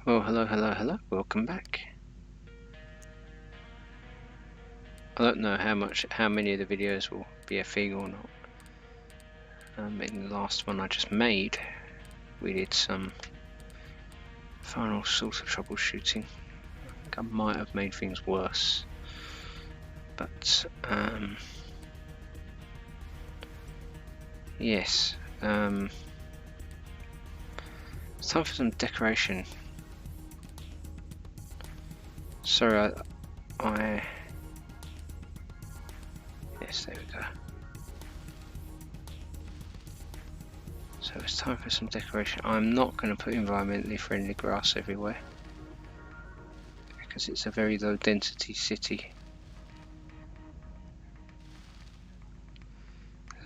Oh, hello, welcome back. I don't know how many of the videos will be a thing or not. In the last one I just made, we did some final sort of troubleshooting. I think I might have made things worse, but yes, it's time for some decoration. Sorry, yes, there we go. So it's time for some decoration. I'm not going to put environmentally friendly grass everywhere because it's a very low density city.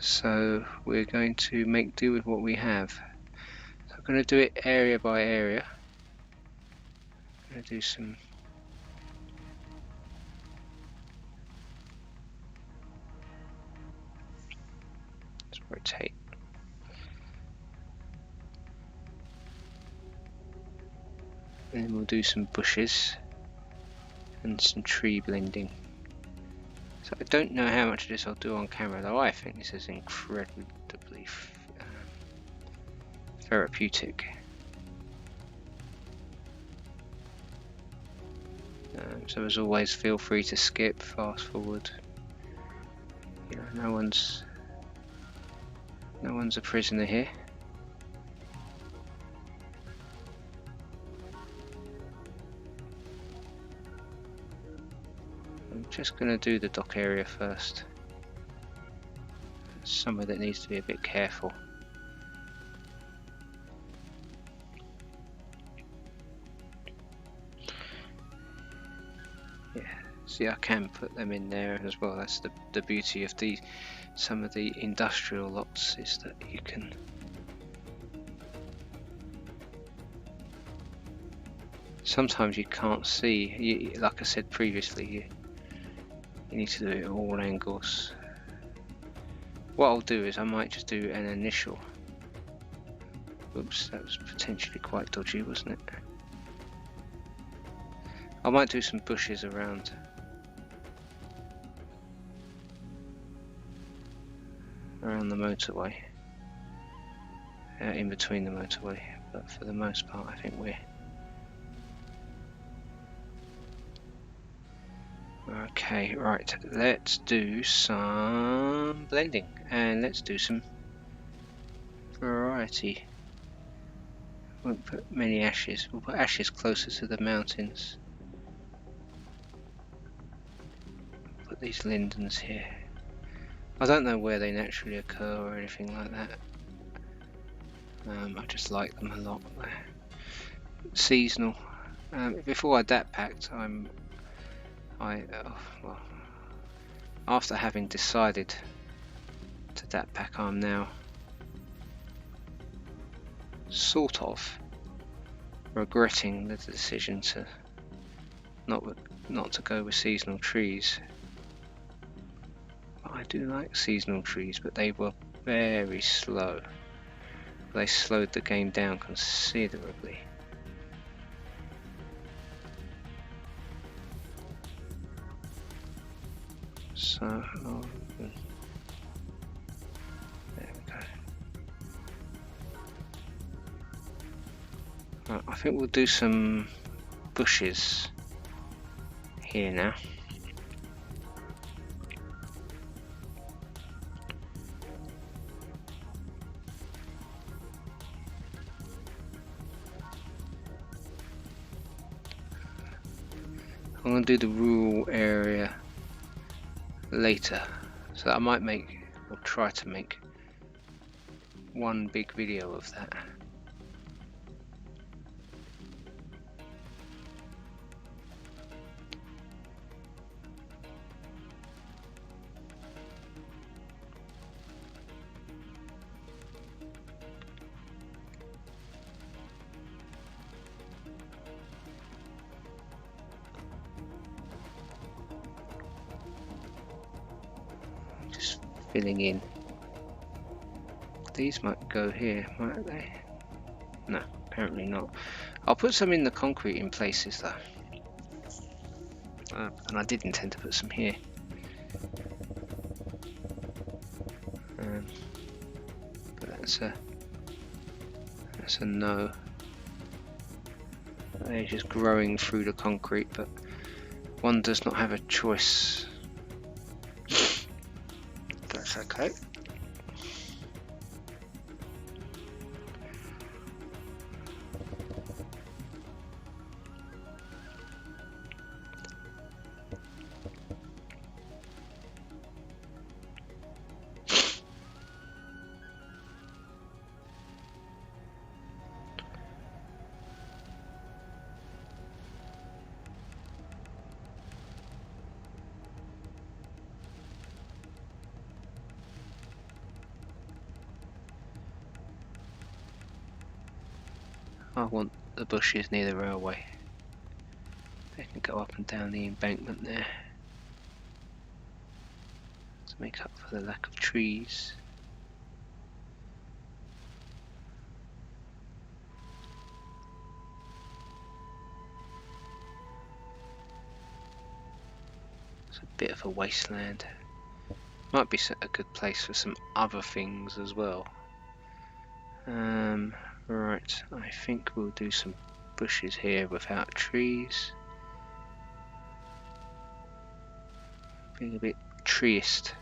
So we're going to make do with what we have. So I'm going to do it area by area. I'm going to do some let's rotate. And then we'll do some bushes and some tree blending. So I don't know how much of this I'll do on camera, though I think this is incredibly therapeutic. So as always, feel free to skip, fast forward. You know, no one's a prisoner here. I'm just going to do the dock area first. It's somewhere that needs to be a bit careful. Yeah, see, I can put them in there as well. That's the beauty of some of the industrial lots, is that you can sometimes you can't see. Like I said previously, you need to do it at all angles. What I'll do is I might just do an initial. Oops, that was potentially quite dodgy, wasn't it? I might do some bushes around. Around the motorway. In between the motorway, but for the most part I think we're okay. Right, let's do some blending and let's do some variety. Won't put many ashes. We'll put ashes closer to the mountains. Put these lindens here. I don't know where they naturally occur or anything like that. I just like them a lot. Seasonal. Before I dat packed, well, after having decided to dat pack, I'm now sort of regretting the decision to not to go with seasonal trees. I do like seasonal trees, but they were very slow. They slowed the game down considerably. So, there we go. Right, I think we'll do some bushes here now. I'm going to do the rural area later, so I might make, or try to make, one big video of that. Filling in. These might go here, might they? No, apparently not. I'll put some in the concrete in places though. And I did intend to put some here. But that's a no. They're just growing through the concrete, but one does not have a choice. That's okay. I want the bushes near the railway. They can go up and down the embankment there to make up for the lack of trees. It's a bit of a wasteland. Might be a good place for some other things as well. Right, I think we'll do some bushes here without trees. Being a bit treeist.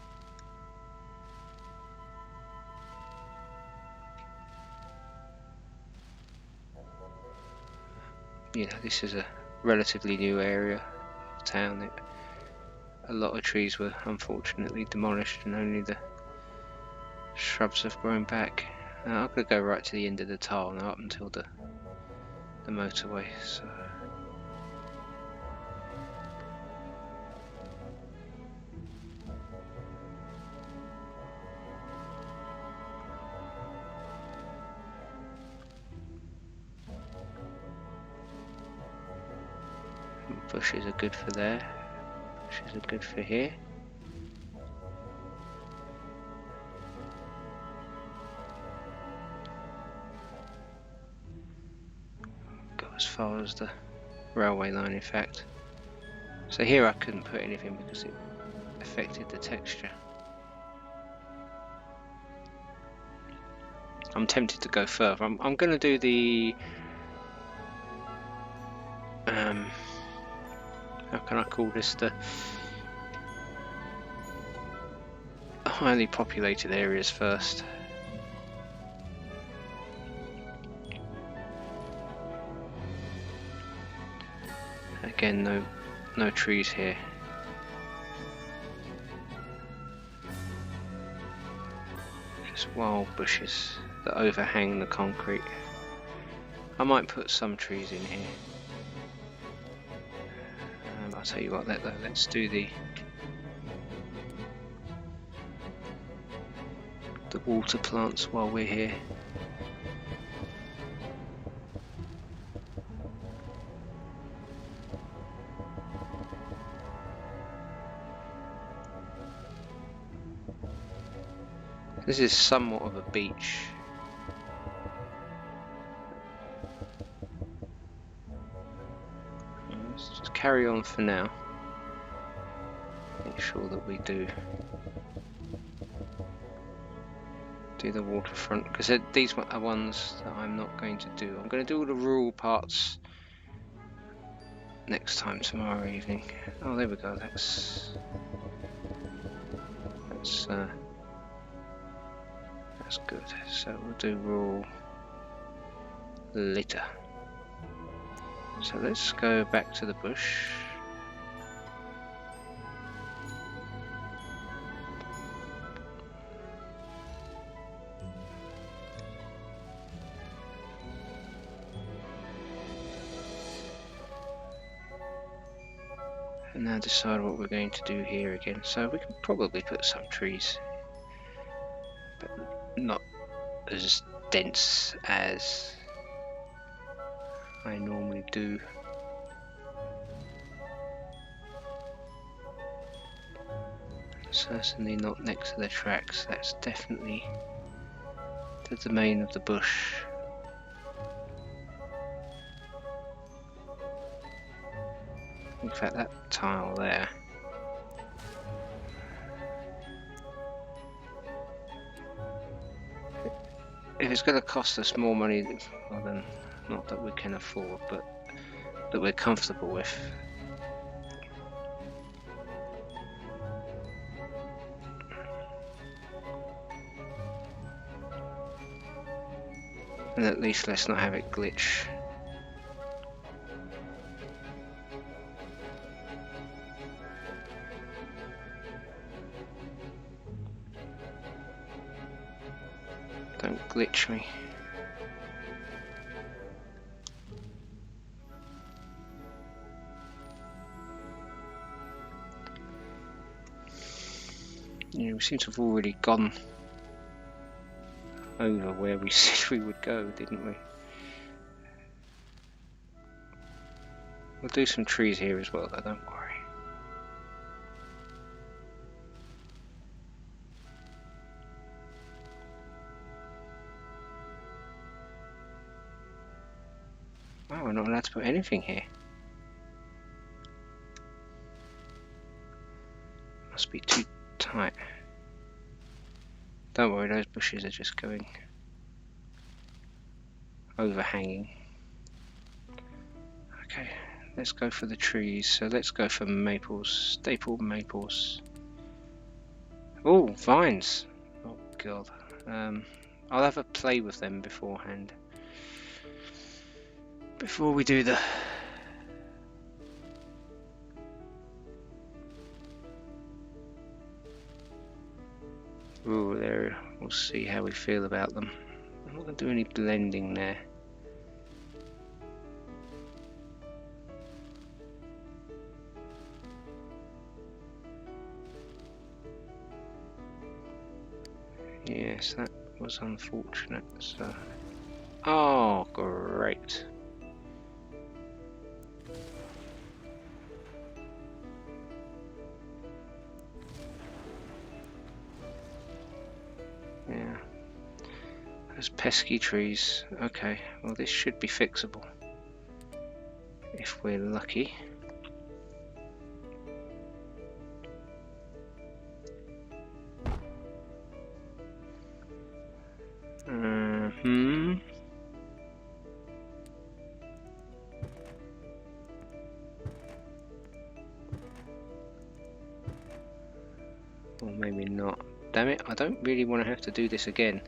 You know, this is a relatively new area of town. A lot of trees were unfortunately demolished and only the shrubs have grown back. I'm going to go right to the end of the tile now, up until the motorway. So bushes are good for there. Bushes are good for here. As far as the railway line, in fact. So here I couldn't put anything because it affected the texture. I'm tempted to go further. I'm going to do the how can I call this, the highly populated areas first. Again, no trees here. Just wild bushes that overhang the concrete. I might put some trees in here. I'll tell you what, let's do the water plants while we're here. This is somewhat of a beach. Let's just carry on for now. Make sure that we do the waterfront, because these are ones that I'm not going to do. I'm going to do all the rural parts next time, tomorrow evening. Oh, there we go. That's good. So we'll do rural later. So let's go back to the bush. And now decide what we're going to do here again. So we can probably put some trees, but not as dense as I normally do. Certainly not next to the tracks. That's definitely the domain of the bush. In fact, that tile there. If it's going to cost us more money, well then, not that we can afford, but that we're comfortable with. And at least let's not have it glitch. Don't glitch me. Yeah, we seem to have already gone over where we said we would go, didn't we? We'll do some trees here as well, though, don't worry. Oh, we're not allowed to put anything here. Must be too tight. Don't worry, those bushes are just going overhanging. Okay, let's go for the trees. So let's go for maples, staple maples. Oh, vines! Oh god. I'll have a play with them beforehand. Before we do the... Ooh, there, we'll see how we feel about them. I'm not going to do any blending there. Yes, that was unfortunate. So, oh, great. Yeah, those pesky trees. Okay, well this should be fixable if we're lucky. Or maybe not. Damn it, I don't really want to have to do this again.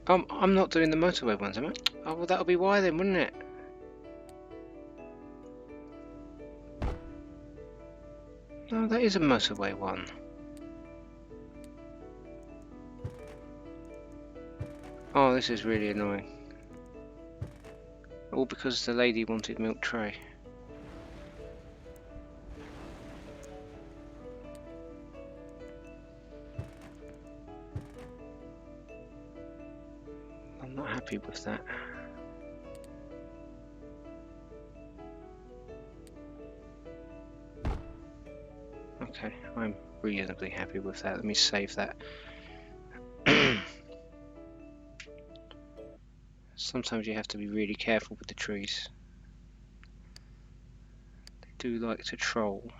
I'm not doing the motorway ones, am I? Oh, well that'll be why then, wouldn't it? No, that is a motorway one. Oh, this is really annoying. All because the lady wanted milk tray. I'm not happy with that. Okay, I'm reasonably happy with that. Let me save that. Sometimes you have to be really careful with the trees. They do like to troll.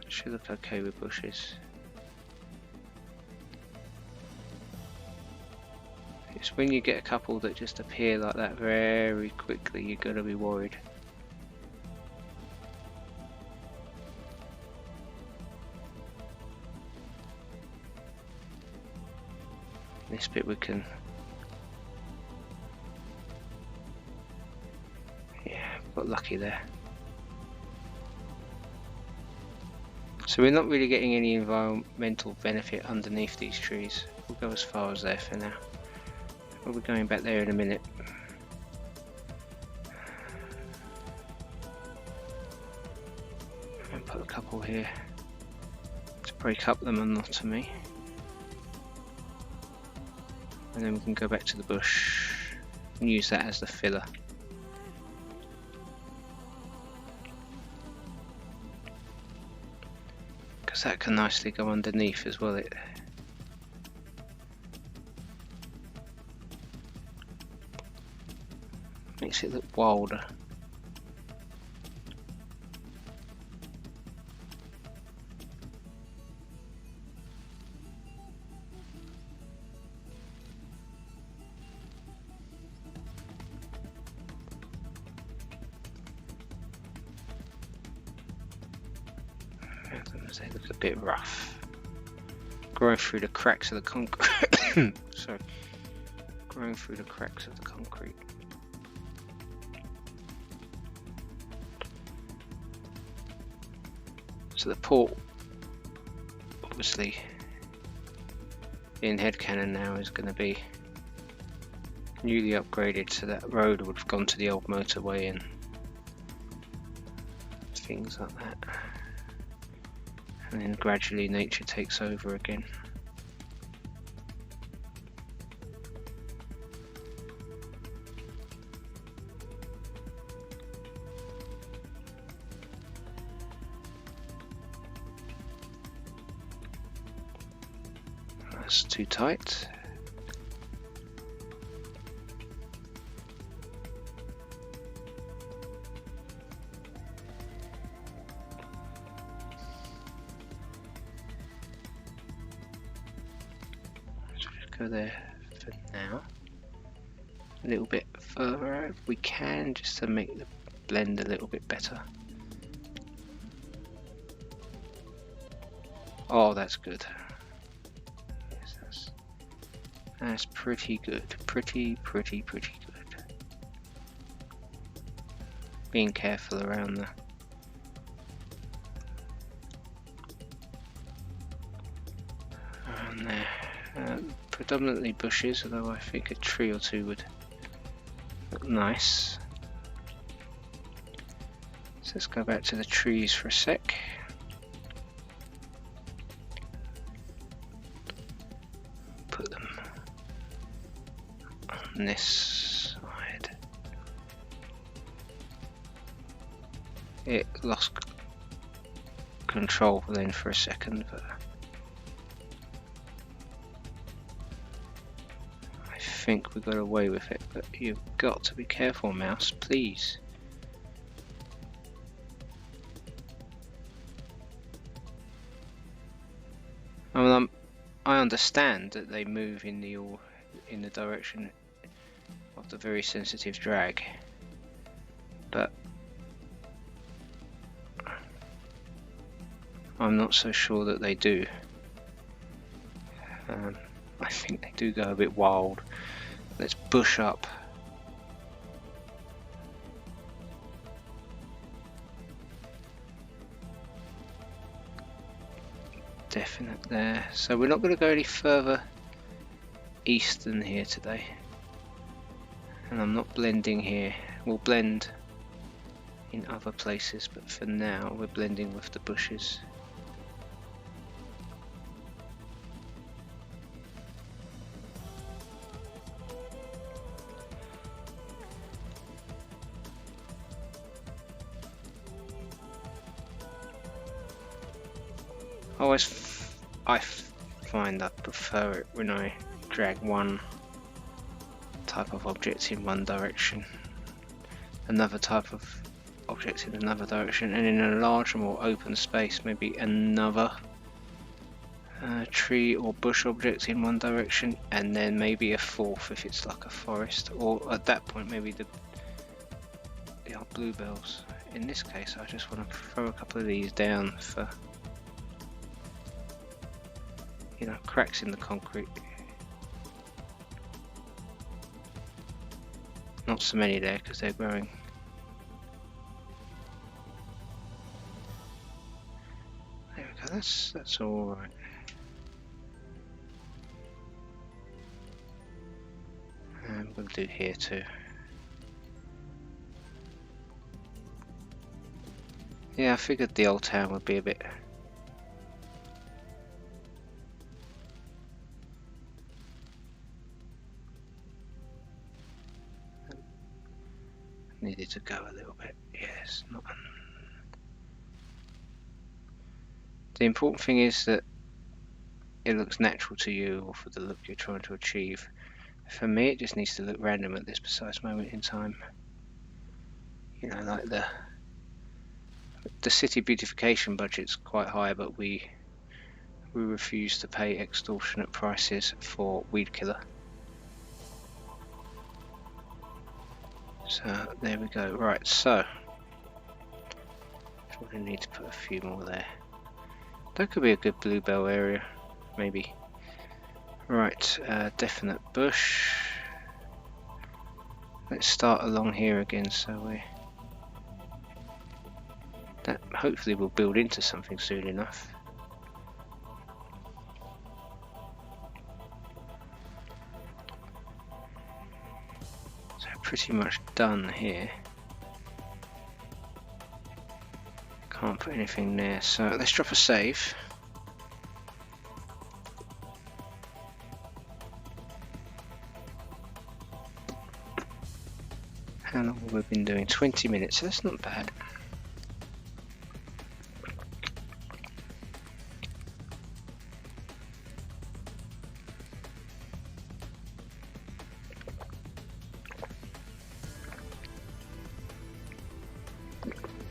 Should look okay with bushes. It's when you get a couple that just appear like that very quickly, you're gonna be worried. This bit we can... Yeah, got lucky there. So we're not really getting any environmental benefit underneath these trees. We'll go as far as there for now. We'll be going back there in a minute. And put a couple here. break up the monotony, and then we can go back to the bush and use that as the filler. Because that can nicely go underneath as well. It makes it look wilder. They look a bit rough. Growing through the cracks of the concrete. Sorry. Growing through the cracks of the concrete. So the port, obviously, in headcanon now is going to be newly upgraded, so that road would have gone to the old motorway and things like that. And then gradually nature takes over again. That's too tight. Go there for now. A little bit further out if we can, just to make the blend a little bit better. Oh, that's good. Yes, that's pretty good. Pretty good. Being careful around the there. Predominantly bushes, although I think a tree or two would look nice. So let's go back to the trees for a sec. Put them on this side. It lost control then for a second, but I think we got away with it. But you've got to be careful, mouse, please. I mean, I understand that they move in the direction of the very sensitive drag, but I'm not so sure that they do. I think they do go a bit wild. Let's bush up. Definite there. So we're not going to go any further east than here today. And I'm not blending here. We'll blend in other places, but for now we're blending with the bushes. I find I prefer it when I drag one type of object in one direction, another type of object in another direction, and in a larger, more open space maybe another tree or bush object in one direction, and then maybe a fourth if it's like a forest, or at that point maybe the bluebells. In this case I just want to throw a couple of these down for, you know, cracks in the concrete. Not so many there because they're growing. There we go, that's all right. And we'll do here too. Yeah, I figured the old town would be a bit to go a little bit. Yes, not. The important thing is that it looks natural to you, or for the look you're trying to achieve. For me, it just needs to look random at this precise moment in time. You know, like the city beautification budget's quite high, but we refuse to pay extortionate prices for weed killer. So there we go. Right, so probably need to put a few more there. That could be a good bluebell area, maybe. Right, definite bush. Let's start along here again, so that hopefully will build into something soon enough. So pretty much done here. Can't put anything there, so let's drop a save. How long have we been doing? 20 minutes, so that's not bad.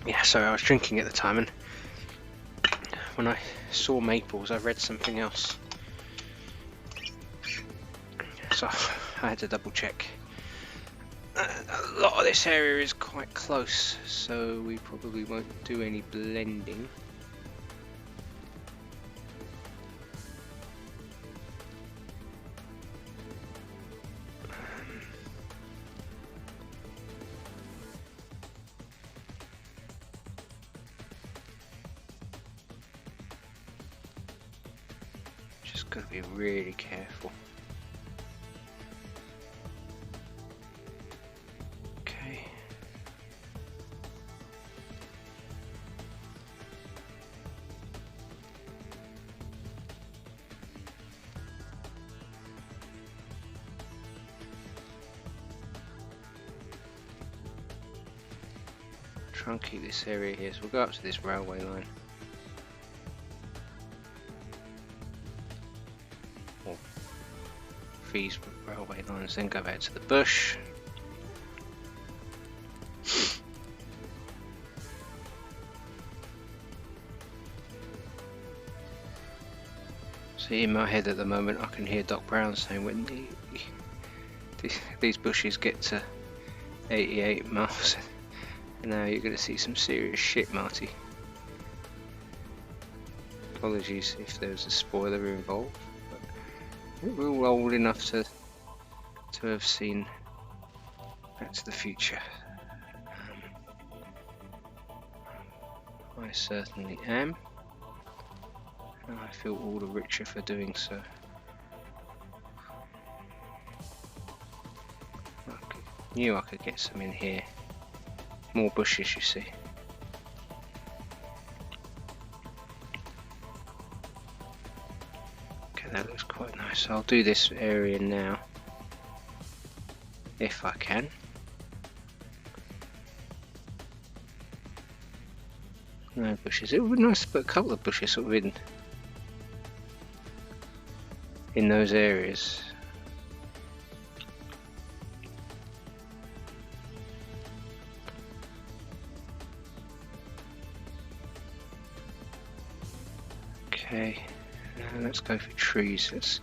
Yeah, sorry, I was drinking at the time, and when I saw maples I read something else, so I had to double check. A lot of this area is quite close, so we probably won't do any blending. Just got to be really careful. Okay. Try and keep this area here, so we'll go up to this railway line. Or these railway lines, then go back to the bush. See, in my head at the moment I can hear Doc Brown saying when these bushes get to 88 miles now you're going to see some serious shit, Marty. Apologies if there was a spoiler involved, but we're all old enough to have seen Back to the Future. I certainly am, and I feel all the richer for doing so. I knew I could get some in here. More bushes, you see. Okay, that looks quite nice. I'll do this area now, if I can. No bushes. It would be nice to put a couple of bushes sort of in those areas. Okay, now let's go for trees.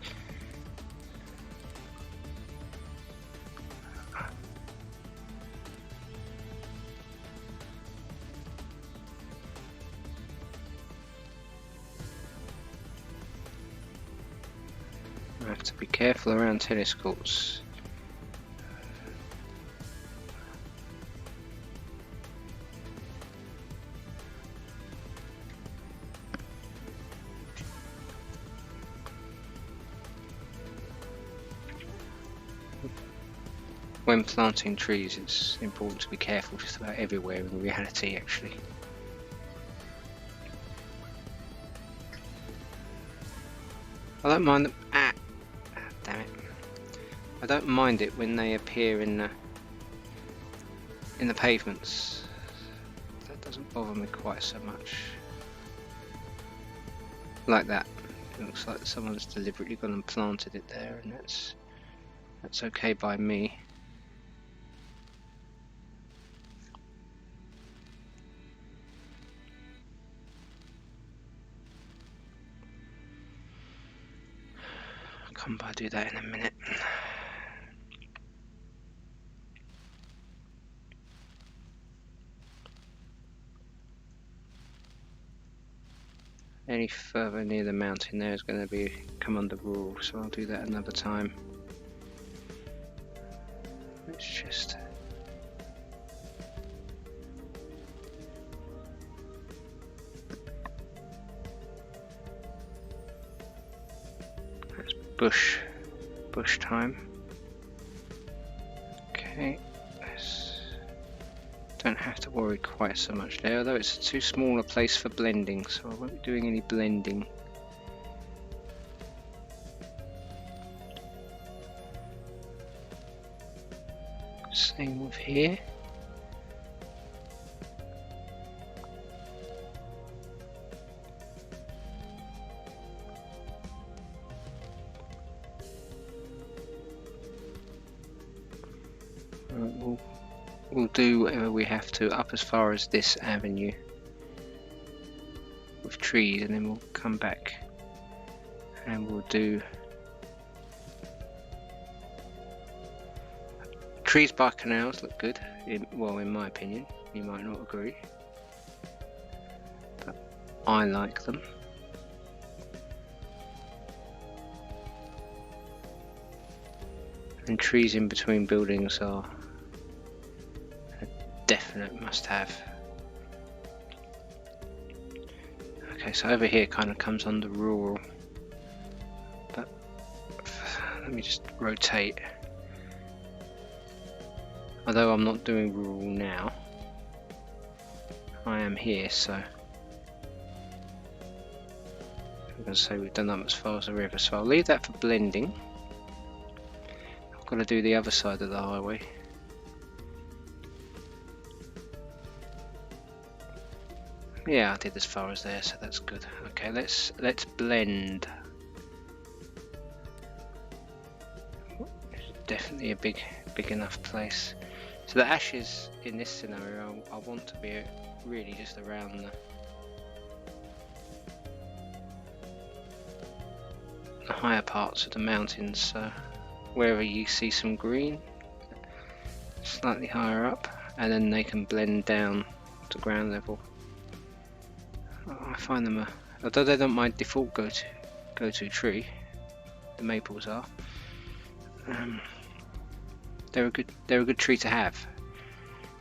I have to be careful around tennis courts. When planting trees, it's important to be careful just about everywhere in reality, actually. I don't mind them. Damn it. I don't mind it when they appear in in the pavements. That doesn't bother me quite so much. Like that. It looks like someone's deliberately gone and planted it there, and that's okay by me. I'll do that in a minute. Any further near the mountain there is going to come under rural, so I'll do that another time. Let's just bush time. Okay, don't have to worry quite so much there, although it's too small a place for blending, so I won't be doing any blending. Same with here. We'll do whatever we have to up as far as this avenue with trees, and then we'll come back and we'll do trees by canals. Look good, well, in my opinion. You might not agree, but I like them. And trees in between buildings are a definite must-have. Okay, so over here kind of comes under rural, but let me just rotate. Although I'm not doing rural now, I am here, so I'm going to say we've done up as far as the river, so I'll leave that for blending. I've got to do the other side of the highway. Yeah, I did as far as there, so that's good. Okay, let's blend. It's definitely a big enough place. So the ashes in this scenario, I want to be really just around the higher parts of the mountains. So wherever you see some green, slightly higher up, and then they can blend down to ground level. I find them although they're not my default go-to tree, the maples are. They're a good tree to have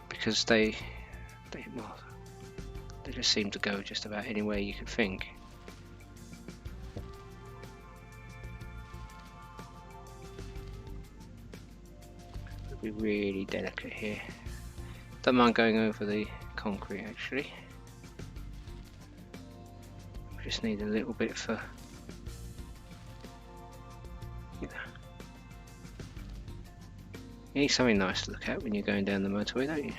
because they just seem to go just about anywhere you could think. Be really delicate here. Don't mind going over the concrete actually. Just need a little bit for, you need something nice to look at when you're going down the motorway, don't you?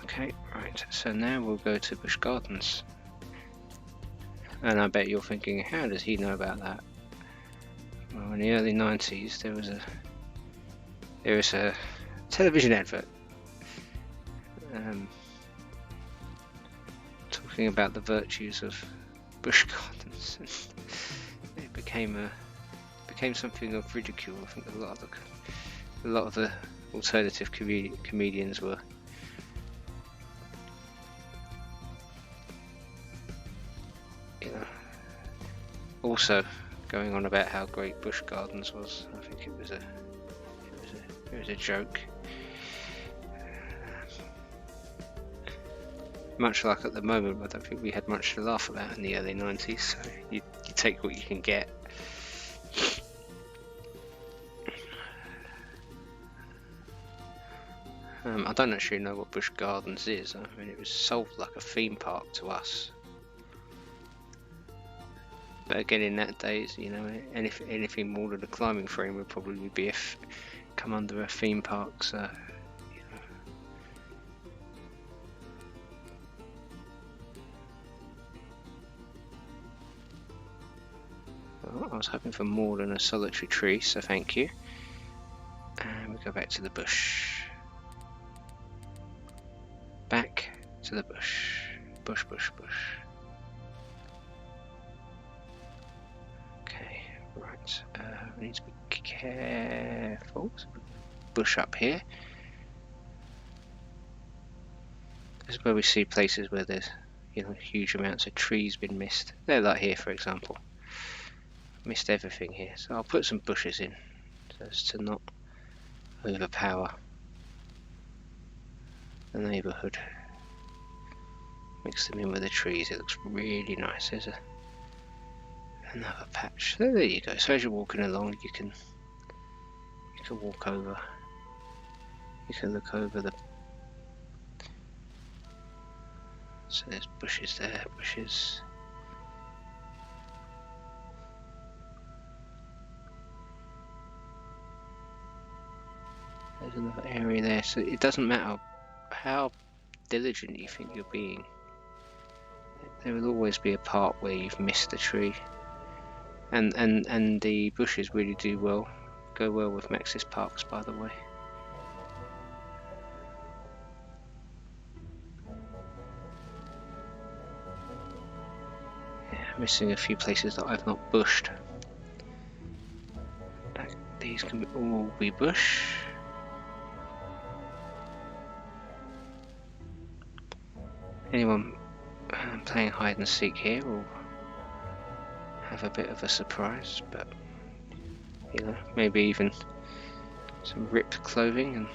Okay, right, so now we'll go to Busch Gardens. And I bet you're thinking, how does he know about that? Well, in the early 90s there was a television advert talking about the virtues of Busch Gardens, and it became something of ridicule. I think a lot of the alternative comedians were also going on about how great Busch Gardens was. I think it was a joke. Much like at the moment, I don't think we had much to laugh about in the early 90s, so you take what you can get. I don't actually know what Busch Gardens is. I mean, it was sold like a theme park to us. But again, in that days, anything more than a climbing frame would probably come under a theme park's was hoping for more than a solitary tree, so thank you. And we go back to the bush. Back to the bush. Bush, bush, bush. Okay, right. We need to be careful. Bush up here. This is where we see places where there's, you know, huge amounts of trees been missed. They're like here, for example. Missed everything here, so I'll put some bushes in so as to not overpower the neighbourhood. Mix them in with the trees. It looks really nice. There's another patch. So there you go. So as you're walking along, you can walk over. You can look over the. So there's bushes there, bushes. There's another area there. So it doesn't matter how diligent you think you're being. There will always be a part where you've missed the tree. And the bushes really do go well with Maxis Parks, by the way. Missing a few places that I've not bushed. These can all be bush. Anyone playing hide and seek here will have a bit of a surprise, but you know, maybe even some ripped clothing and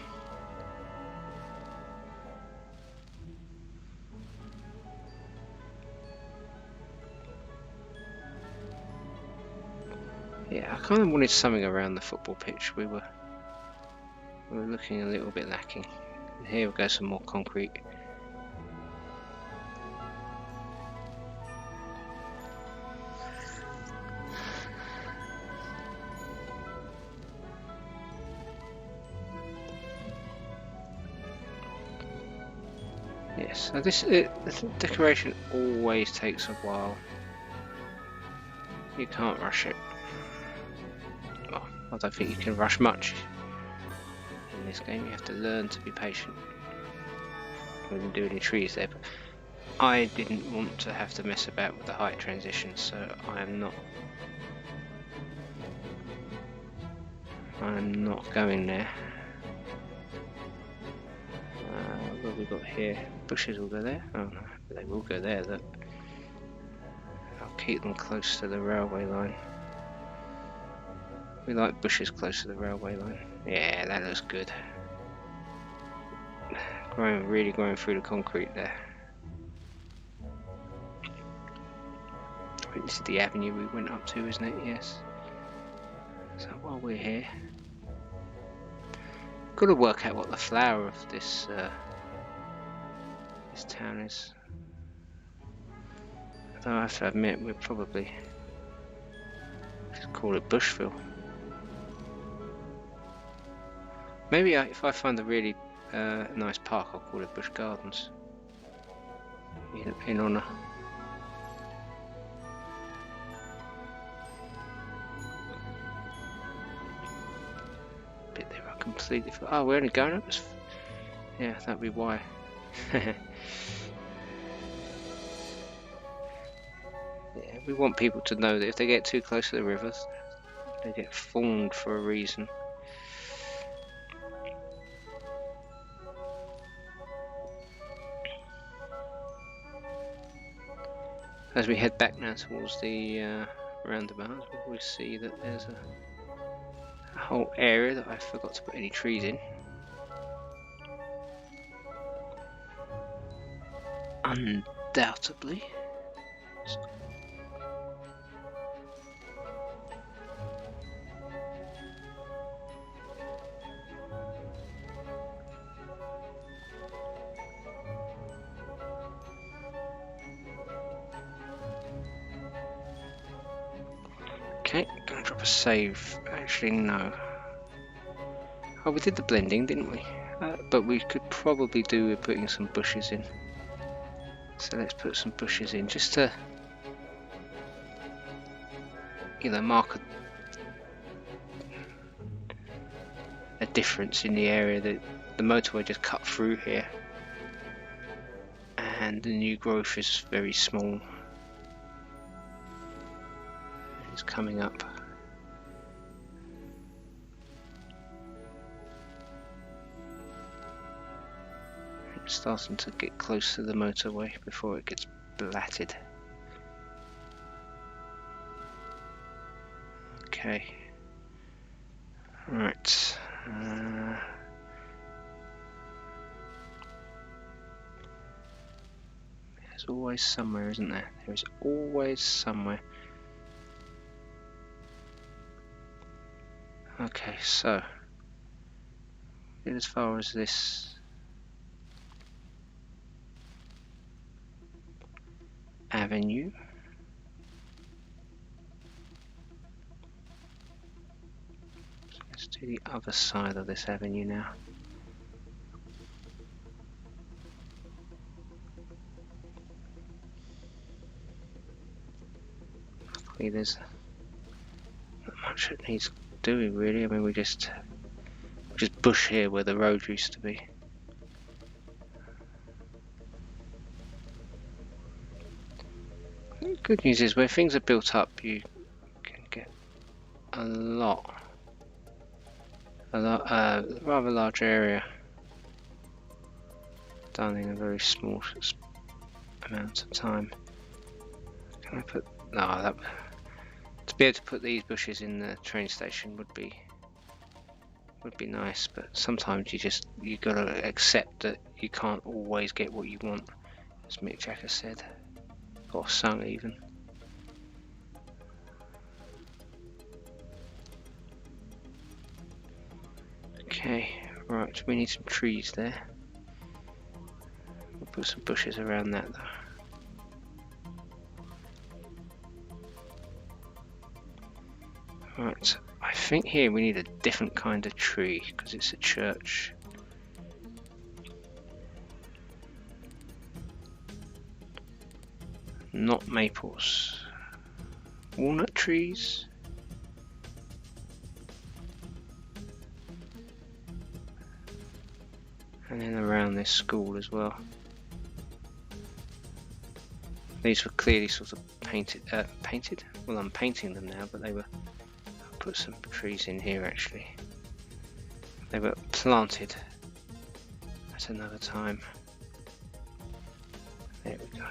yeah, I kind of wanted something around the football pitch. We were looking a little bit lacking. And here we go, some more concrete. Yes, so the decoration always takes a while. You can't rush it. Well, I don't think you can rush much in this game. You have to learn to be patient. We didn't do any trees there, but I didn't want to have to mess about with the height transition, so I'm not going there. What have we got here? Bushes will go there. Oh no, they will go there. Look, I'll keep them close to the railway line. We like bushes close to the railway line. Yeah, that looks good. Really growing through the concrete there. I think this is the avenue we went up to, isn't it? Yes. So while we're here, got to work out what the flower of this this town is. Though I have to admit, we'll probably just call it Bushville. Maybe if I find a really nice park, I'll call it Bush Gardens in honour. Bit there, I completely forgot. Oh, we're only going up. Yeah, that'd be why. Yeah, we want people to know that if they get too close to the rivers, they get fawned for a reason. As we head back now towards the roundabout, we see that there's a whole area that I forgot to put any trees in. Undoubtedly. Okay, gonna drop a save. Actually, no. Oh, we did the blending, didn't we? But we could probably do with putting some bushes in. So let's put some bushes in just to you know, mark a difference in the area that the motorway just cut through here, and the new growth is very small. It's coming up. It's starting to get close to the motorway before it gets blatted. Okay. Right. There's always somewhere, isn't there? There is always somewhere. Okay, so get as far as this avenue. So let's do the other side of this avenue now. Luckily there's not much that needs doing really. I mean, we just bush here where the road used to be. The good news is where things are built up, you can get a rather large area done in a very small amount of time. Can I put no? To be able to put these bushes in the train station would be nice, but sometimes you gotta accept that you can't always get what you want, as Mick Jagger said, or sung even. Okay, right, we need some trees there. We'll put some bushes around that though. Right, I think here we need a different kind of tree because it's a church. Not maples. Walnut trees. And then around this school as well. These were clearly sort of painted. Well, I'm painting them now, but they were. I'll put some trees in here actually. They were planted at another time. There we go.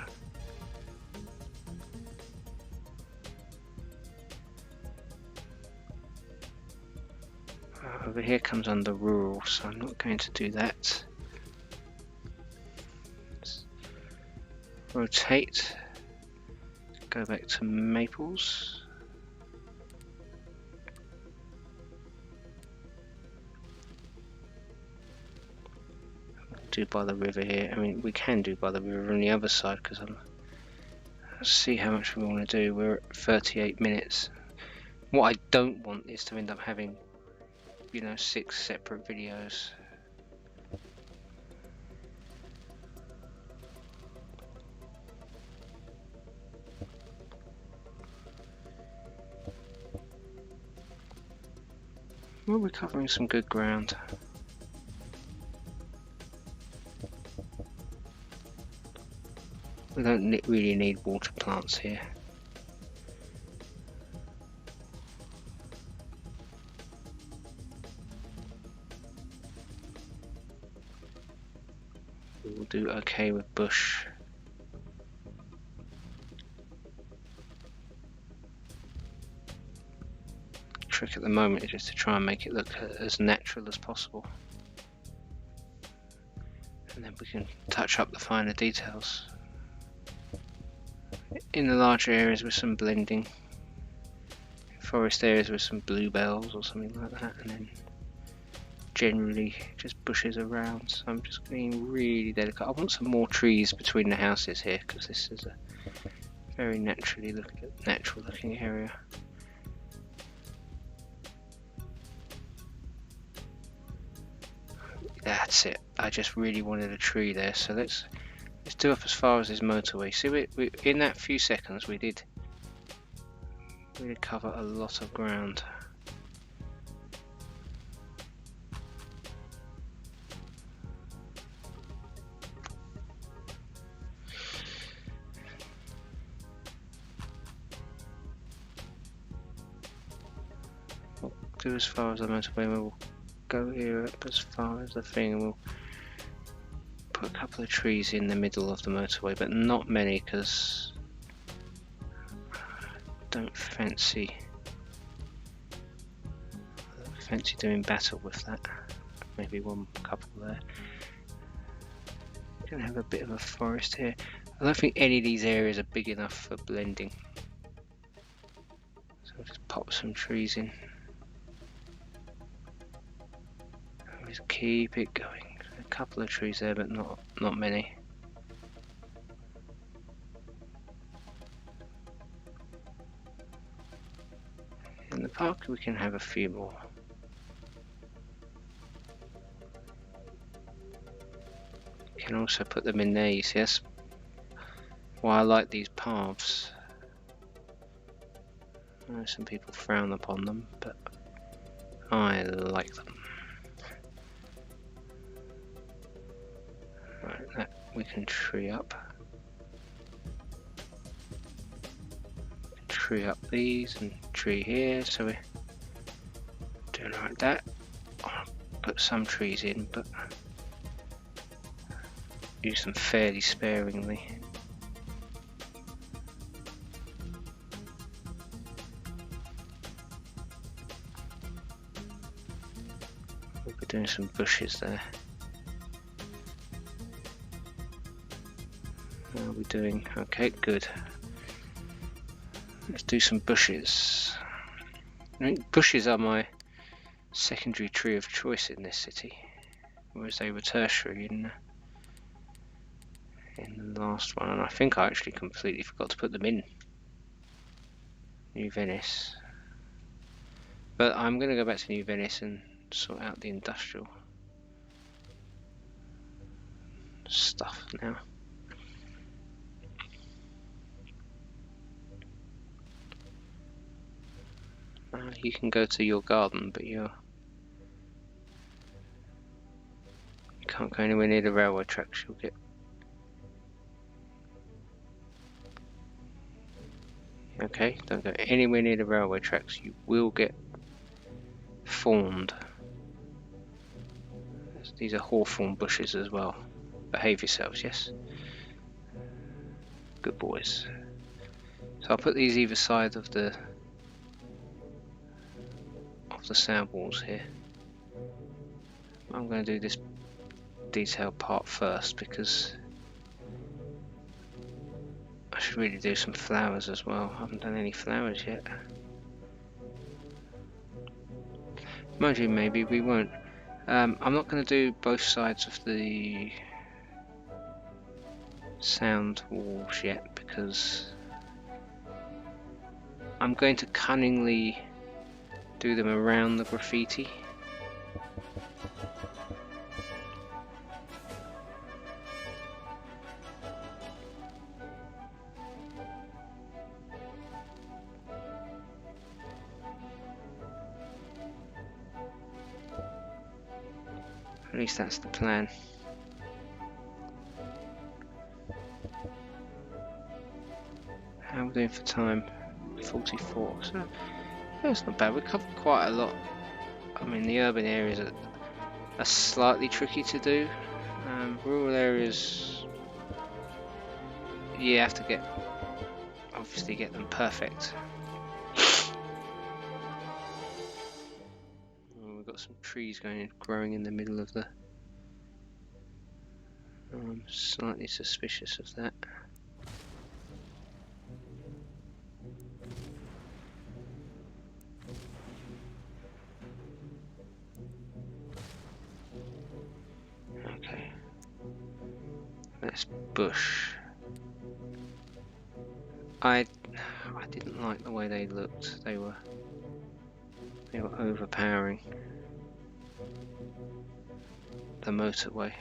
Over here comes under rural, so I'm not going to do that. Let's rotate, go back to maples. Do by the river here. I mean, we can do by the river on the other side because let's see how much we want to do. We're at 38 minutes. What I don't want is to end up having, you know, 6 separate videos. Well, we're covering some good ground. We don't really need water plants here. We'll do okay with bush. The trick at the moment is just to try and make it look as natural as possible. And then we can touch up the finer details. In the larger areas with some blending, forest areas with some bluebells or something like that, and then generally just bushes around. So I'm just being really delicate. I want some more trees between the houses here because this is a very natural looking area. That's it. I just really wanted a tree there, so let's do up as far as this motorway. See, we in that few seconds we did really cover a lot of ground. We'll do as far as the motorway, and we'll go here up as far as the thing, and we'll put a couple of trees in the middle of the motorway, but not many, because I don't fancy doing battle with that. Maybe one couple there. Gonna have a bit of a forest here. I don't think any of these areas are big enough for blending, so I'll just pop some trees in. Just keep it going. A couple of trees there, but not many. In the park we can have a few more. You can also put them in there, you see. That's why I like these paths. I know some people frown upon them, but I like them. Right, that we can tree up. Tree up these and tree here, so we're doing like that. I'll put some trees in, but use them fairly sparingly. We'll be doing some bushes there. How are we doing? Okay, good. Let's do some bushes. I think bushes are my secondary tree of choice in this city, whereas they were tertiary in the last one, and I think I actually completely forgot to put them in New Venice. But I'm going to go back to New Venice and sort out the industrial stuff now. You can go to your garden, but you can't go anywhere near the railway tracks. You'll get okay. Don't go anywhere near the railway tracks. You will get fawned. These are hawthorn bushes as well. Behave yourselves, yes. Good boys. So I'll put these either side of the sound walls here. I'm going to do this detailed part first because I should really do some flowers as well. I haven't done any flowers yet. Mind you, maybe we won't. I'm not going to do both sides of the sound walls yet because I'm going to cunningly do them around the graffiti. At least that's the plan. How are we doing for time? 44. So that's not bad. We covered quite a lot. I mean, the urban areas are slightly tricky to do. Rural areas, you have to obviously get them perfect. We've got some trees growing in the middle of the. I'm slightly suspicious of that. Okay, that's bush. I didn't like the way they looked. They were overpowering the motorway.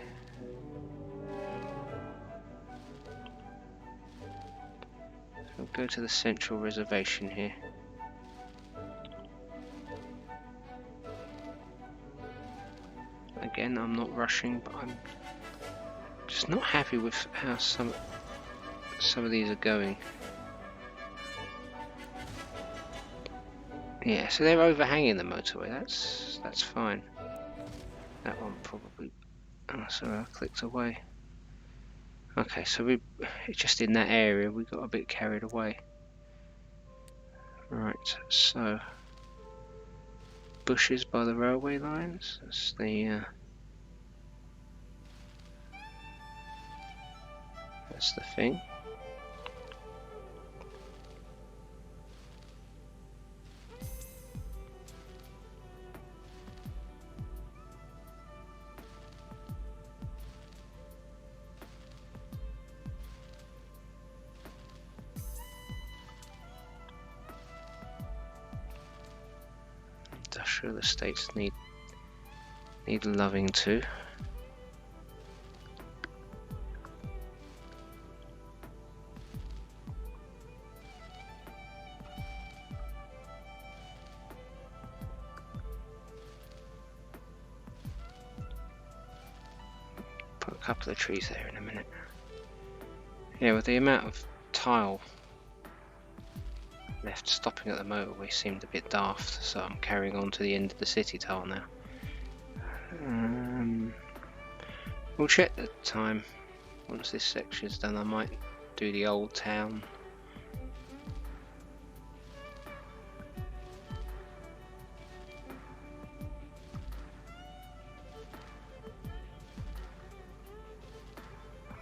So we'll go to the central reservation here. again, I'm not rushing, but I'm just not happy with how some of these are going. Yeah, so they're overhanging the motorway. That's fine. That one probably. Oh, sorry, I clicked away. Okay, so just in that area we got a bit carried away. Right, so bushes by the railway lines. That's the thing. Industrial estates need loving too. Put a couple of trees there in a minute. Yeah, with the amount of tile left stopping at the motorway seemed a bit daft, so I'm carrying on to the end of the city tile now. We'll check the time. Once this section's done, I might do the old town.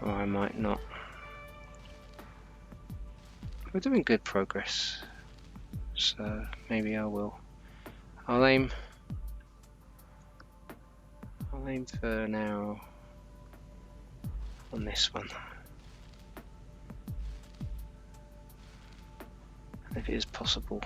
Or I might not. We're doing good progress, so maybe I will. I'll aim for an hour on this one. If it is possible,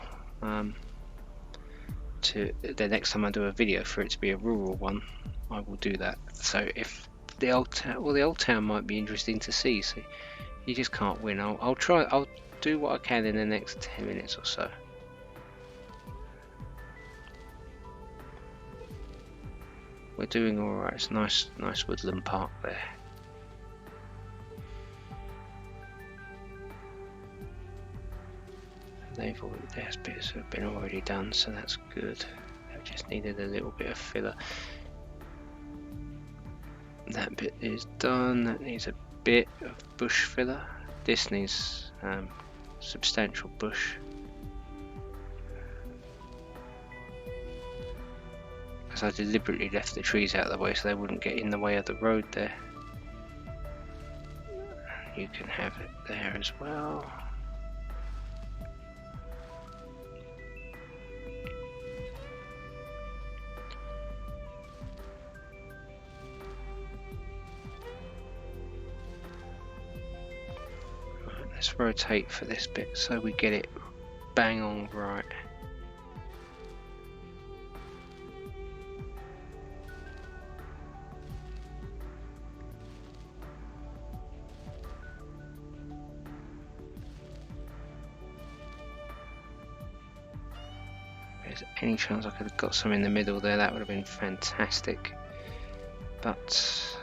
to the next time I do a video for it to be a rural one, I will do that. So if the old town might be interesting to see. So you just can't win. I'll try. I'll do what I can in the next 10 minutes or so. We're doing all right. It's nice woodland park there. There's bits have been already done, so that's good. I just needed a little bit of filler. That bit is done. That needs a bit of bush filler. This needs substantial bush. Because I deliberately left the trees out of the way so they wouldn't get in the way of the road there. You can have it there as well. Let's rotate for this bit so we get it bang on right. If there's any chance I could have got some in the middle there, that would have been fantastic. But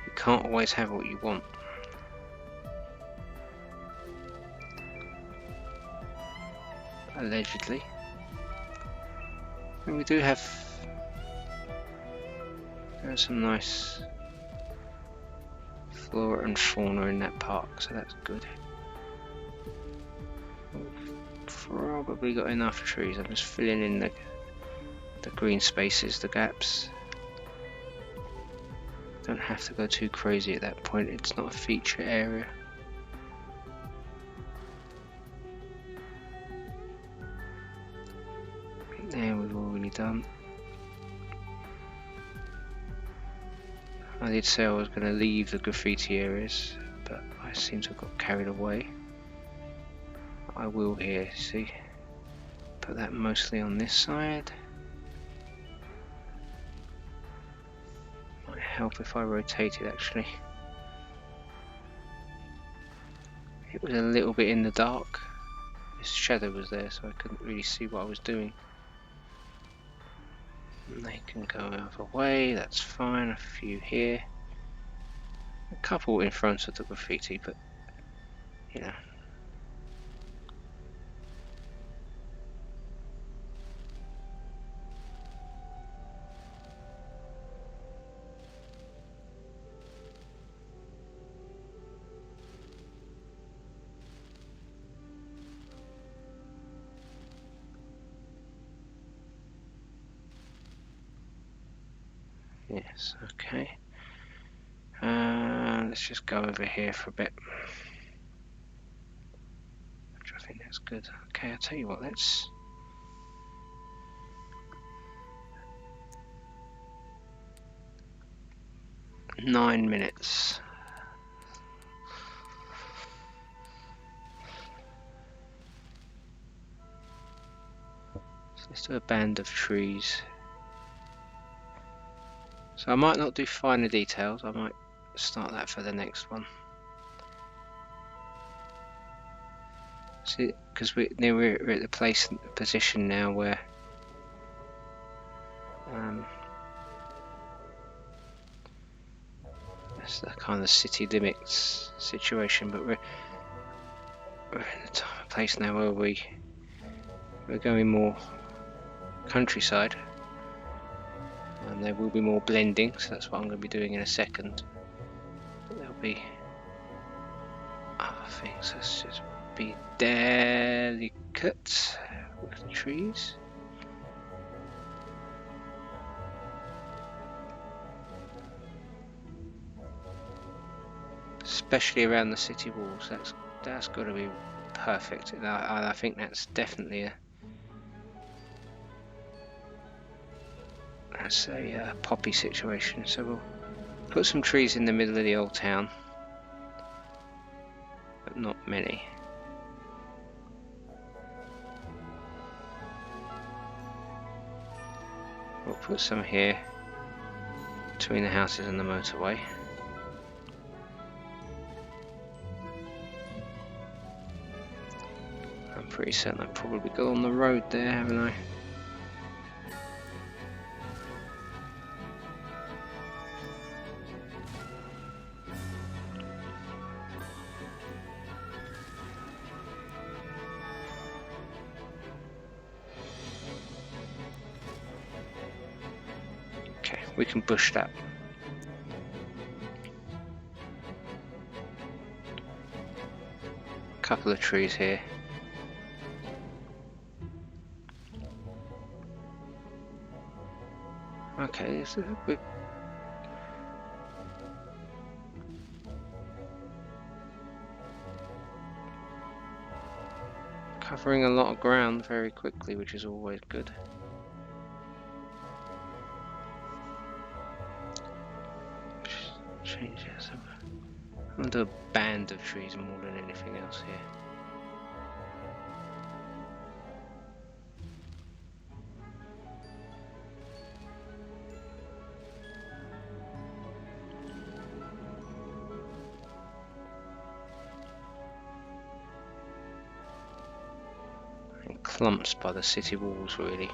you can't always have what you want. Allegedly. And we do have some nice flora and fauna in that park, so that's good. We've probably got enough trees. I'm just filling in the green spaces, the gaps. Don't have to go too crazy at that point, it's not a feature area. There, we've already done. I did say I was going to leave the graffiti areas, but I seem to have got carried away. I will here, see. Put that mostly on this side. Might help if I rotate it actually. It was a little bit in the dark. This shadow was there, so I couldn't really see what I was doing. And they can go either way, that's fine. A few here. A couple in front of the graffiti, but you know. Yes, okay. Let's just go over here for a bit. Which I think that's good. Okay, I'll tell you what, let's... Nine minutes. So let's do a band of trees. So I might not do finer details, I might start that for the next one. See, because we're at the position now where that's the kind of city limits situation, but we're in the place now where we're going more countryside, and there will be more blending, so that's what I'm going to be doing in a second. But there'll be other things. Let's just be delicate with the trees. Especially around the city walls, that's got to be perfect. And I think that's definitely a poppy situation. So we'll put some trees in the middle of the old town, but not many. We'll put some here between the houses and the motorway. I'm pretty certain I've probably got on the road there, haven't I? Okay, we can bush that. A couple of trees here. Okay, so we're covering a lot of ground very quickly, which is always good. Change it. So I'm going to do a band of trees more than anything else here. And clumps by the city walls, really.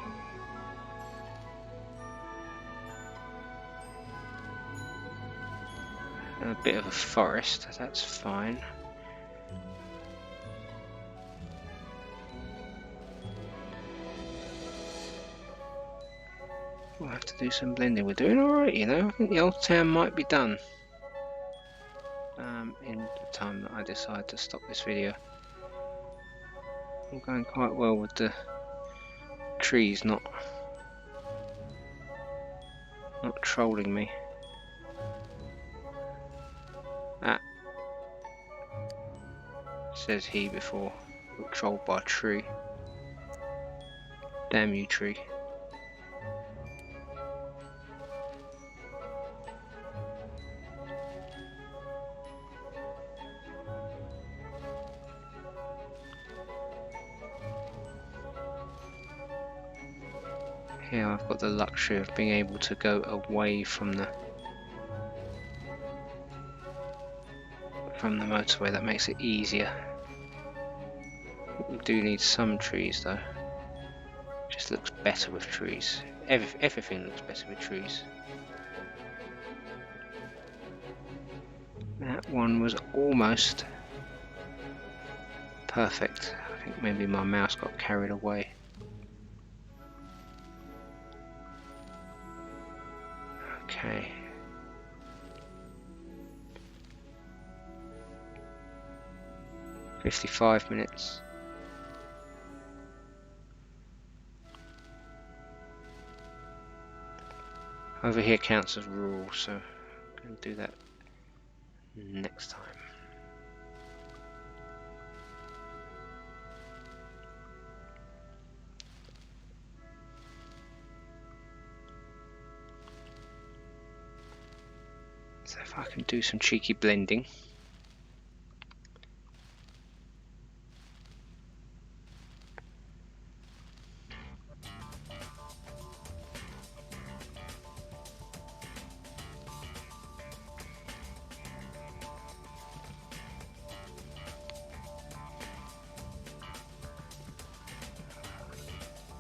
A bit of a forest, that's fine. We'll have to do some blending. We're doing alright, you know. I think the old town might be done in the time that I decide to stop this video. I'm going quite well with the trees not trolling me. Says he before got trolled by a tree. Damn you, tree. Here I've got the luxury of being able to go away from the motorway. That makes it easier. We do need some trees though. Just looks better with trees. everything looks better with trees. That one was almost perfect. I think maybe my mouse got carried away. Okay. "55 minutes. Over here counts as rural, so I'm going to do that next time. So if I can do some cheeky blending.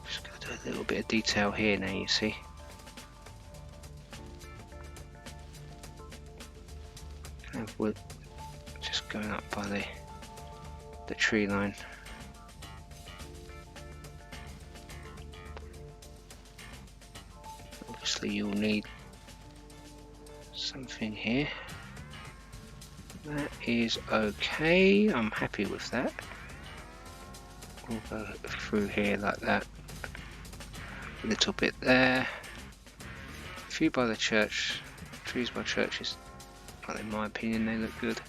Just going to do a little bit of detail here now, you see. Kind of wood just going up by the tree line. Obviously you'll need something here. That is okay, I'm happy with that. We'll go through here like that. A little bit there. A few by the church. Trees by churches, well, in my opinion, they look good.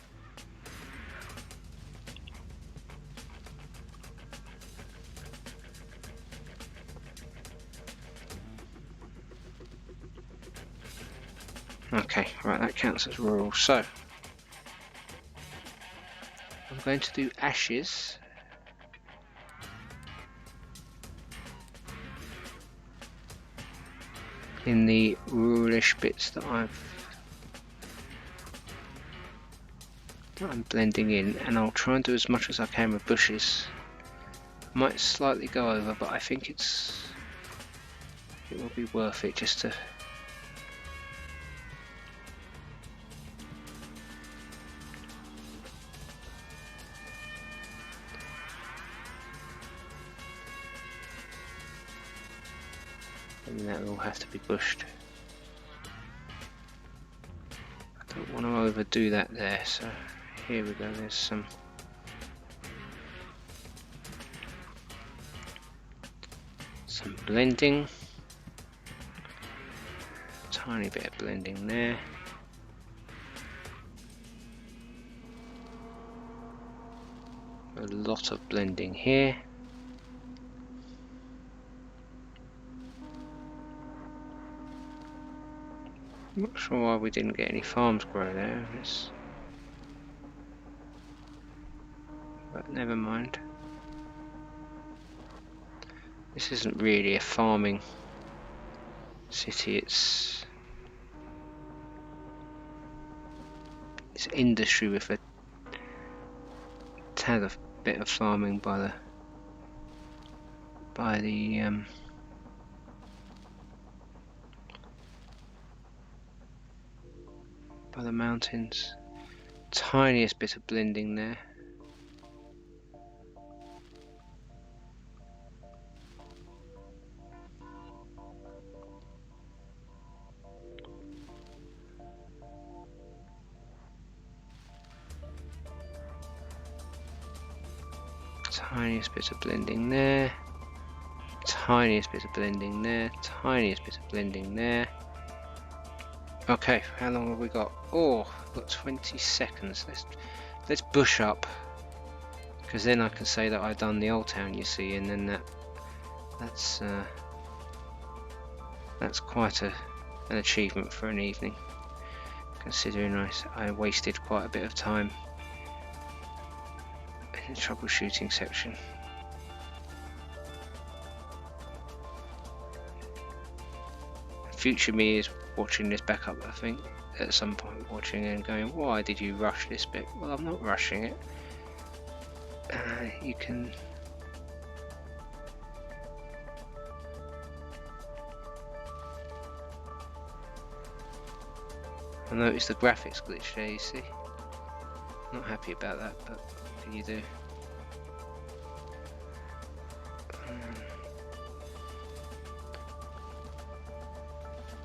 Okay, right, that counts as rural. So I'm going to do ashes. In the ruralish bits that I'm blending in, and I'll try and do as much as I can with bushes. Might slightly go over, but I think it will be worth it just to and that will have to be bushed. I don't want to overdo that there, so here we go, there's some blending, tiny bit of blending there. A lot of blending here. I'm not sure why we didn't get any farms grow there, but never mind. This isn't really a farming city, it's industry with a tad of bit of farming by the mountains. Tiniest bit of blending there. Tiniest bit of blending there. Tiniest bit of blending there. Tiniest bit of blending there. Okay, how long have we got? Oh, we've got 20 seconds. Let's bush up, because then I can say that I've done the old town, you see, and then that's quite an achievement for an evening, considering I wasted quite a bit of time in the troubleshooting section. Future me is watching this back up, I think, at some point, watching and going, why did you rush this bit? Well, I'm not rushing it. You can I noticed the graphics glitch there, you see. Not happy about that, but what can you do?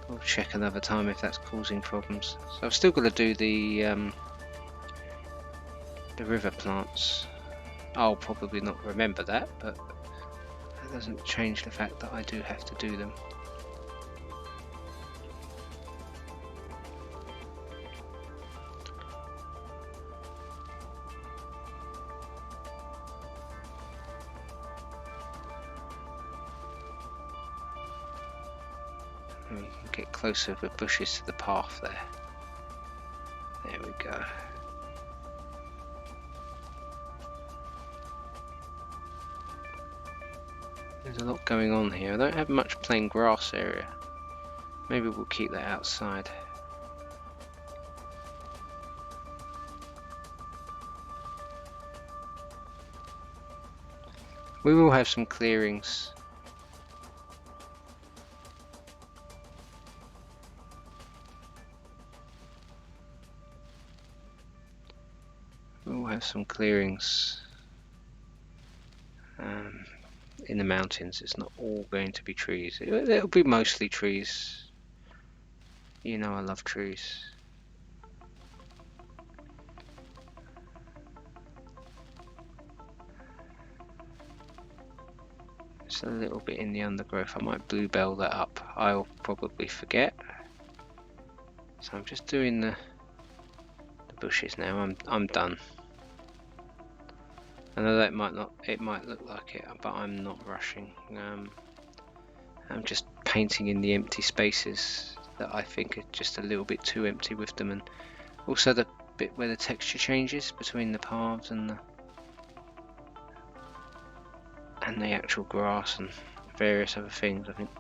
I'll check another time if that's causing problems. So I've still got to do the river plants. I'll probably not remember that, but that doesn't change the fact that I do have to do them. And we can get closer with bushes to the path there. There we go. There's a lot going on here. I don't have much plain grass area. Maybe we'll keep that outside. We will have some clearings. We'll have some clearings in the mountains. It's not all going to be trees. It'll be mostly trees. You know I love trees. It's a little bit in the undergrowth. I might bluebell that up. I'll probably forget. So I'm just doing the bushes now. I'm done. I know that it might look like it, but I'm not rushing. I'm just painting in the empty spaces that I think are just a little bit too empty with them, and also the bit where the texture changes between the paths and the actual grass and various other things. I think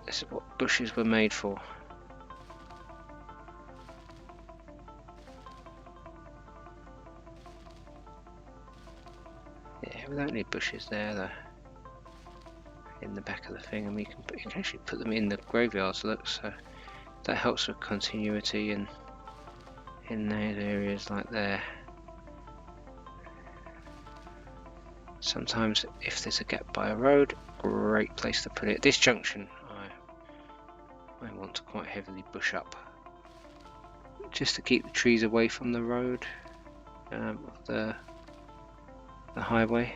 this is what bushes were made for. Yeah, we don't need bushes there though. In the back of the thing, and you can actually put them in the graveyards, look, so that helps with continuity and in those areas like there. Sometimes if there's a gap by a road, great place to put it. This junction I want to quite heavily bush up, just to keep the trees away from the road, the highway.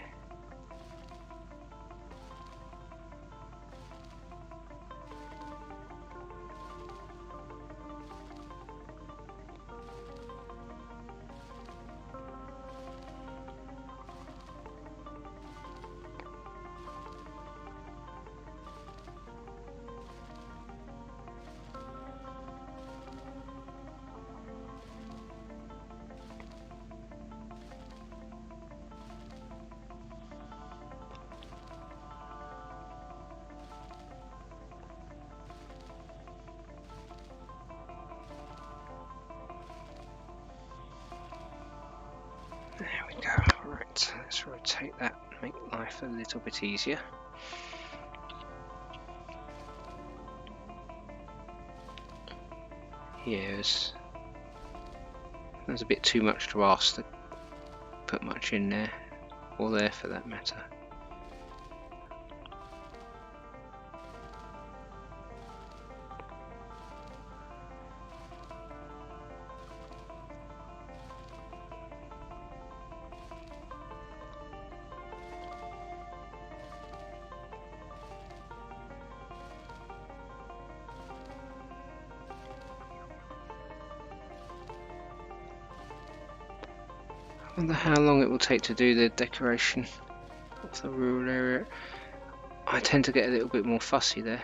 There we go. Right, let's rotate that, make life a little bit easier. Here's there's a bit too much to ask to put much in there, or there for that matter. I wonder how long it will take to do the decoration of the rural area. I tend to get a little bit more fussy there,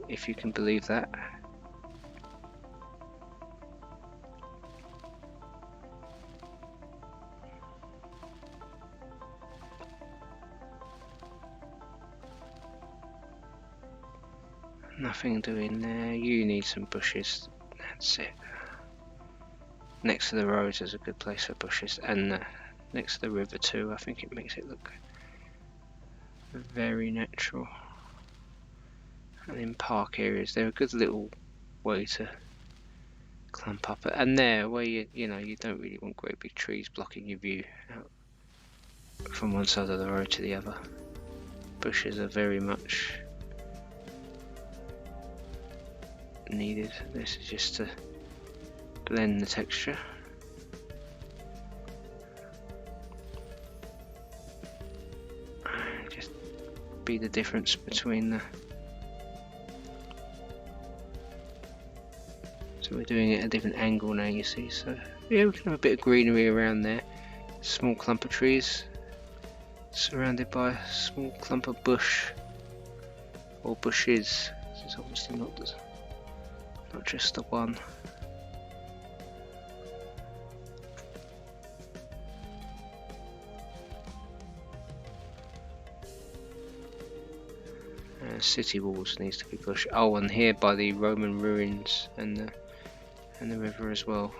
if you can believe that. Nothing doing there. You need some bushes. That's it. Next to the roads is a good place for bushes, and next to the river too. I think it makes it look very natural. And in park areas, they're a good little way to clump up. And there, where you know you don't really want great big trees blocking your view out from one side of the road to the other. Bushes are very much needed. This is just to blend the texture. Just be the difference between the. So we're doing it at a different angle now, you see. So yeah, we can have a bit of greenery around there. Small clump of trees surrounded by a small clump of bush or bushes. This is obviously not just the one. City walls needs to be bush. Oh, and here by the Roman ruins and the river as well.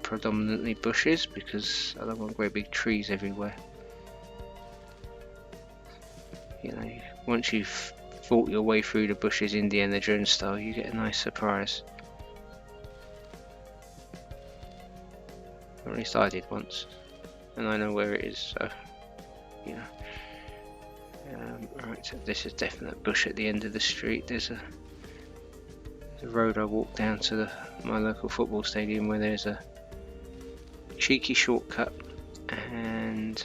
Predominantly bushes because I don't want great big trees everywhere. You know, once you've fought your way through the bushes Indiana Jones style, you get a nice surprise. Or at least I did once, and I know where it is, so you know. Right, so this is definite bush at the end of the street. There's a road I walk down to my local football stadium where there's a cheeky shortcut, and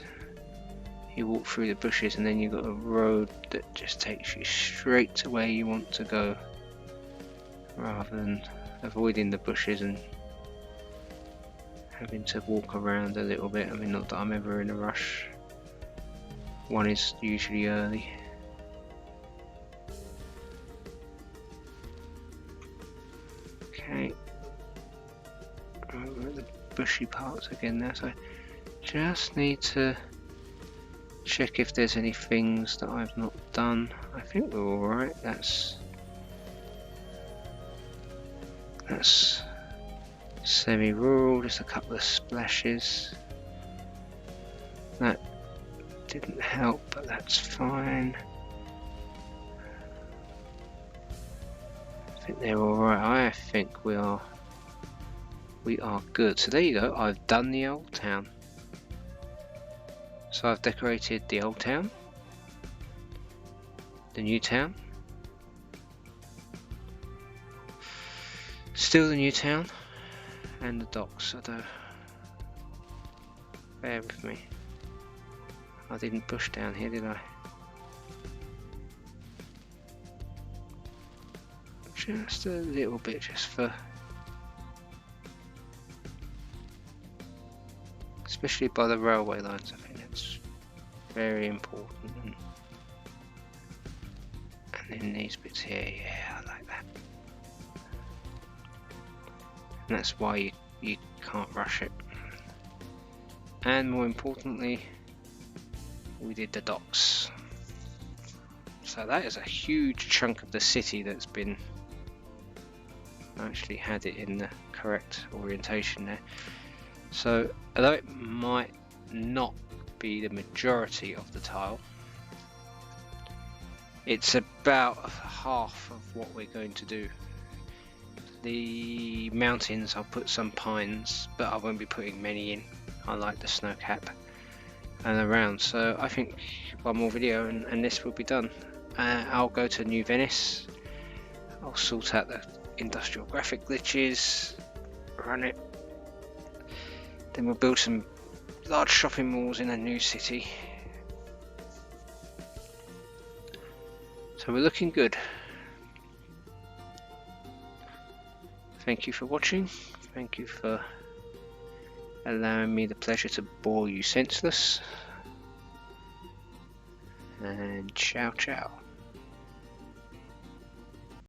you walk through the bushes, and then you've got a road that just takes you straight to where you want to go, rather than avoiding the bushes and having to walk around a little bit. I mean, not that I'm ever in a rush. One is usually early. Okay, we're at the bushy parts again now, so I just need to check if there's any things that I've not done. I think we're alright. That's semi-rural, just a couple of splashes. That didn't help, but that's fine. I think they're alright. I think we are good. So there you go, I've done the old town. So I've decorated the old town, the new town, still the new town, and the docks. Although, bear with me, I didn't push down here, did I? Just a little bit, just for, especially by the railway lines. I think that's very important. And then these bits here, yeah, I like that. And that's why you can't rush it. And more importantly, we did the docks. So that is a huge chunk of the city that's been actually had it in the correct orientation there. So although it might not be the majority of the tile, it's about half of what we're going to do. The mountains, I'll put some pines, but I won't be putting many in. I like the snow cap and around, so I think one more video and this will be done. I'll go to New Venice, I'll sort out the industrial graphic glitches, run it, then we'll build some large shopping malls in a new city. So we're looking good. Thank you for watching, thank you for allowing me the pleasure to bore you senseless, and ciao ciao.